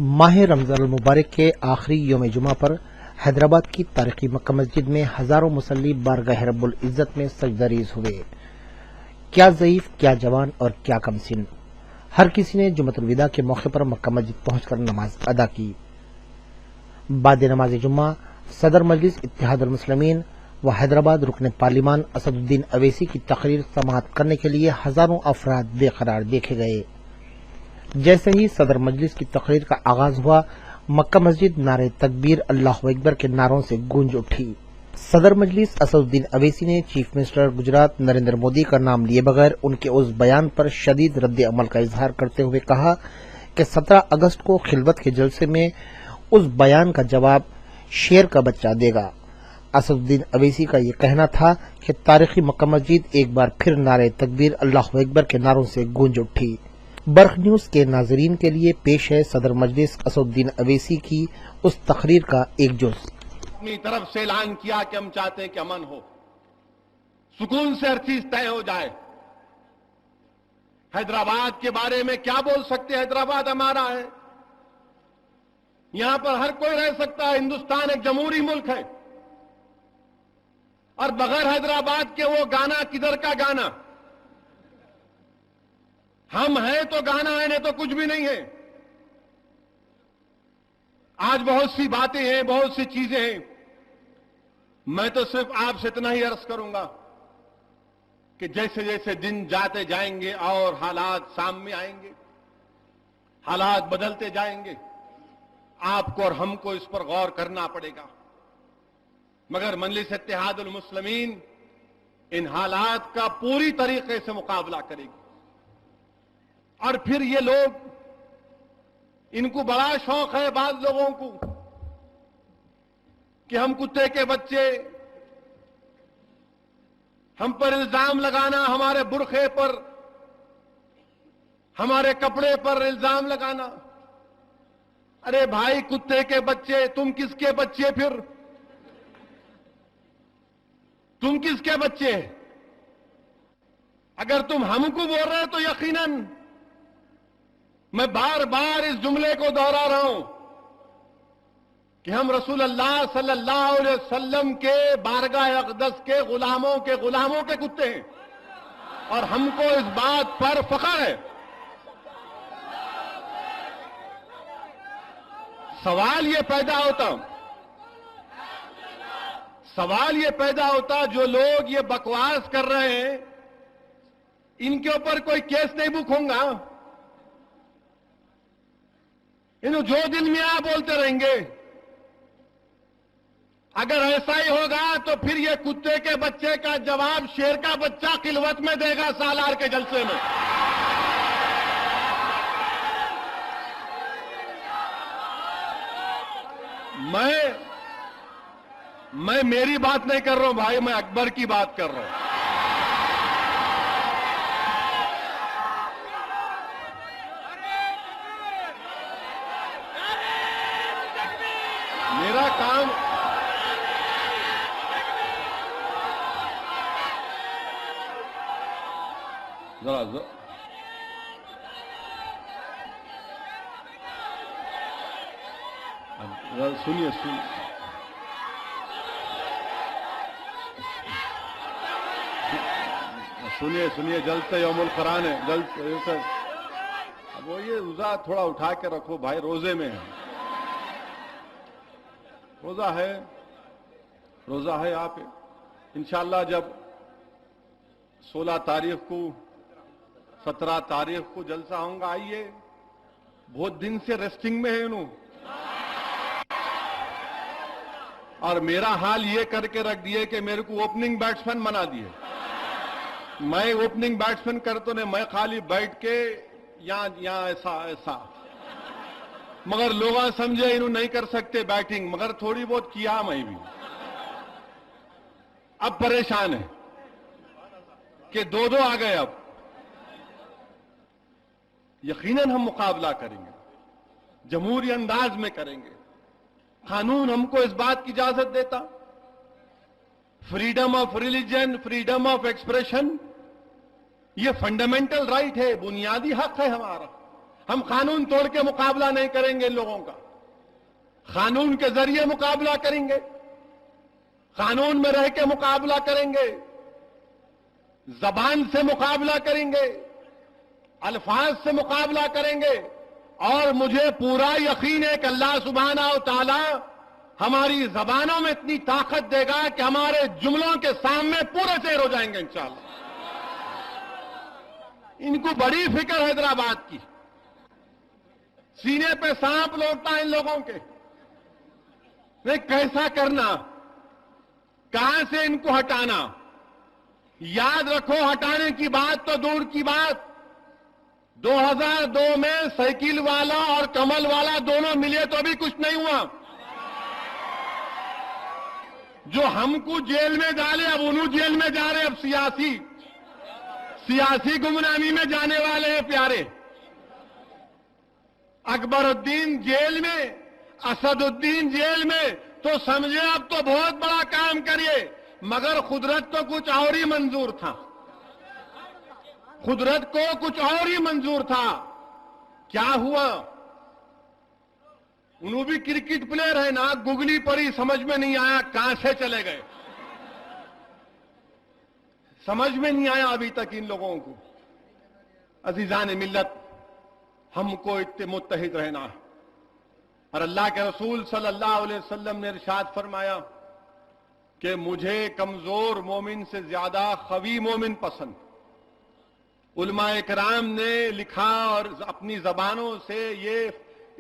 माह रमजान मुबारक के आखिरी योम जुमा पर हैदराबाद की तारीखी मक्का मस्जिद में हजारों मुसल्ली बारगाह रब्बुल इज्जत में सजदरीज हुए। क्या ज़ईफ, क्या जवान और क्या कमसिन, हर किसी ने जुम्मतुल विदा के मौके पर मक्का मस्जिद पहुंचकर नमाज अदा की। बाद नमाज जुम्मा सदर मजलिस इत्तेहादुल मुस्लिमीन व हैदराबाद रुकन पार्लिमान असदुद्दीन अवैसी की तकरीर समाअत करने के लिए हजारों अफराद बेकरार देखे गए। जैसे ही सदर मजलिस की तकरीर का आगाज हुआ, मक्का मस्जिद नारे तकबीर, अल्लाहु अकबर के नारों से गूंज उठी। सदर मजलिस असदुद्दीन अवैसी ने चीफ मिनिस्टर गुजरात नरेंद्र मोदी का नाम लिए बगैर उनके उस बयान पर शदीद रद्द अमल का इजहार करते हुए कहा कि 17 अगस्त को खिलवत के जलसे में उस बयान का जवाब शेर का बच्चा देगा। असदुद्दीन अवैसी का ये कहना था कि तारीखी मक्का मस्जिद एक बार फिर नारे तकबीर, अल्लाहु अकबर के नारों से गूंज उठी। बर्ख न्यूज के नाजरीन के लिए पेश है सदर मजलिस असदुद्दीन अवैसी की उस तकरीर का एक जुज़। अपनी तरफ से ऐलान किया कि हम चाहते हैं कि अमन हो, सुकून से हर चीज तय हो जाए। हैदराबाद के बारे में क्या बोल सकते हैं? हैदराबाद हमारा है, यहां पर हर कोई रह सकता है। हिंदुस्तान एक जमहूरी मुल्क है और बगैर हैदराबाद के वो गाना किधर का गाना। हम हैं तो गाना है, नहीं तो कुछ भी नहीं है। आज बहुत सी बातें हैं, बहुत सी चीजें हैं। मैं तो सिर्फ आपसे इतना ही अर्ज करूंगा कि जैसे जैसे दिन जाते जाएंगे और हालात सामने आएंगे, हालात बदलते जाएंगे, आपको और हमको इस पर गौर करना पड़ेगा। मगर मजलिस इत्तेहादुल मुस्लिमीन इन हालात का पूरी तरीके से मुकाबला करेगी। और फिर ये लोग, इनको बड़ा शौक है बाद लोगों को कि हम कुत्ते के बच्चे, हम पर इल्जाम लगाना, हमारे बुरखे पर, हमारे कपड़े पर इल्जाम लगाना। अरे भाई, कुत्ते के बच्चे, तुम किसके बच्चे? फिर तुम किसके बच्चे? अगर तुम हमको बोल रहे हो तो यकीनन मैं बार बार इस जुमले को दोहरा रहा हूं कि हम रसूल अल्लाह सल्लल्लाहु अलैहि वसल्लम के बारगाह अक़दस के गुलामों के कुत्ते हैं और हमको इस बात पर फख्र है। सवाल ये पैदा होता जो लोग ये बकवास कर रहे हैं, इनके ऊपर कोई केस नहीं बुक होगा। इन्हों जो दिन में आप बोलते रहेंगे। अगर ऐसा ही होगा तो फिर ये कुत्ते के बच्चे का जवाब शेर का बच्चा खिलवत में देगा, सालार के जलसे में। मैं मेरी बात नहीं कर रहा हूं भाई, मैं अकबर की बात कर रहा हूं। मेरा काम जरा सुनिए सुनिए जलते यौमुल क़ुरान है, जलते। अब वो ये रोजा थोड़ा उठा के रखो भाई, रोजे में है, रोजा है आप। इंशाअल्लाह जब 16 तारीख को, 17 तारीख को जलसा होगा, आइए। बहुत दिन से रेस्टिंग में है इन्हों, और मेरा हाल ये करके रख दिए कि मेरे को ओपनिंग बैट्समैन बना दिए। मैं ओपनिंग बैट्समैन कर तो नहीं, मैं खाली बैठ के यहां ऐसा। मगर लोग समझे इन्हों नहीं कर सकते बैटिंग, मगर थोड़ी बहुत किया मैं भी। अब परेशान है कि दो आ गए। अब यकीनन हम मुकाबला करेंगे, जमहूरी अंदाज में करेंगे। कानून हमको इस बात की इजाजत देता, freedom of religion, freedom of expression, ये फंडामेंटल राइट है, बुनियादी हक है हमारा। ہم قانون توڑ کے مقابلہ نہیں کریں گے ان لوگوں کا، قانون کے ذریعے مقابلہ کریں گے، قانون میں رہ کے مقابلہ کریں گے، زبان سے مقابلہ کریں گے، الفاظ سے مقابلہ کریں گے، اور مجھے پورا یقین ہے کہ اللہ سبحانہ و تعالی ہماری زبانوں میں اتنی طاقت دے گا کہ ہمارے جملوں کے سامنے پورے شیر ہو جائیں گے انشاءاللہ۔ ان کو بڑی فکر حیدرآباد کی، سینے پہ سانپ لوٹتا ان لوگوں کے، نہیں کیسا کرنا، کہاں سے ان کو ہٹانا۔ یاد رکھو، ہٹانے کی بات تو دور کی بات، 2002 میں سائیکل والا اور کمل والا دونوں ملے تو ابھی کچھ نہیں ہوا۔ جو ہم کو جیل میں ڈالے اب انہوں جیل میں جا رہے، اب سیاسی گمنامی میں جانے والے ہیں پیارے۔ اکبر الدین جیل میں، اسد الدین جیل میں، تو سمجھے اب تو بہت بڑا کام کریے، مگر قدرت کو کچھ اور ہی منظور تھا، قدرت کو کچھ اور ہی منظور تھا۔ کیا ہوا؟ انہوں بھی کرکٹ پلیئر ہے نا، گگلی پڑی، سمجھ میں نہیں آیا کہاں سے چلے گئے، سمجھ میں نہیں آیا ابھی تک ان لوگوں کو۔ عزیزان ملت، ہم کو اتنے متحد رہنا ہے، اور اللہ کے رسول صلی اللہ علیہ وسلم نے ارشاد فرمایا کہ مجھے کمزور مومن سے زیادہ قوی مومن پسند۔ علماء کرام نے لکھا اور اپنی زبانوں سے یہ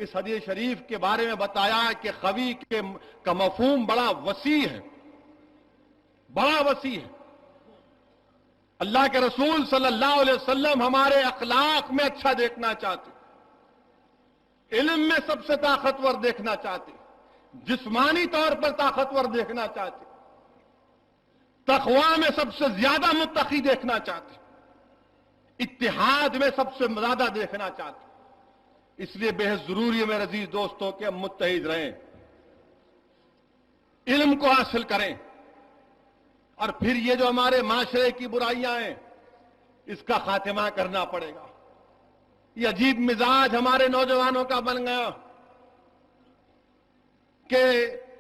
اس حدیث شریف کے بارے میں بتایا کہ قوی کا مفہوم بڑا وسیع ہے، بڑا وسیع ہے۔ اللہ کے رسول صلی اللہ علیہ وسلم ہمارے اخلاق میں اچھا دیکھنا چاہتے، علم میں سب سے طاقتور دیکھنا چاہتے، جسمانی طور پر طاقتور دیکھنا چاہتے، تقوی میں سب سے زیادہ متقی دیکھنا چاہتے، اتحاد میں سب سے زیادہ دیکھنا چاہتے۔ اس لیے بے حد ضروری ہے میرے عزیز دوستوں کہ ہم متحد رہیں، علم کو حاصل کریں، اور پھر یہ جو ہمارے معاشرے کی برائیاں ہیں اس کا خاتمہ کرنا پڑے گا۔ یہ عجیب مزاج ہمارے نوجوانوں کا بن گیا کہ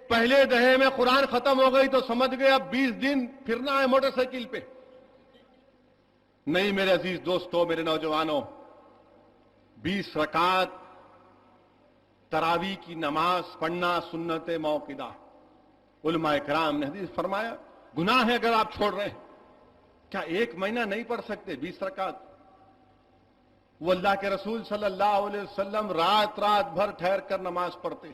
پہلے دہے میں قرآن ختم ہو گئی تو سمجھ گئے اب 20 دن پھرنا ہے موٹر سائیکل پہ۔ نہیں میرے عزیز دوستوں، میرے نوجوانوں، 20 رکعت تراویح کی نماز پڑھنا سنت موقدہ۔ علماء کرام نے حدیث فرمایا گناہ ہے اگر آپ چھوڑ رہے ہیں، کیا 1 مہینہ نہیں پڑھ سکتے 20 رکعت؟ وہ اللہ کے رسول صلی اللہ علیہ وسلم رات رات بھر ٹھہر کر نماز پڑھتے۔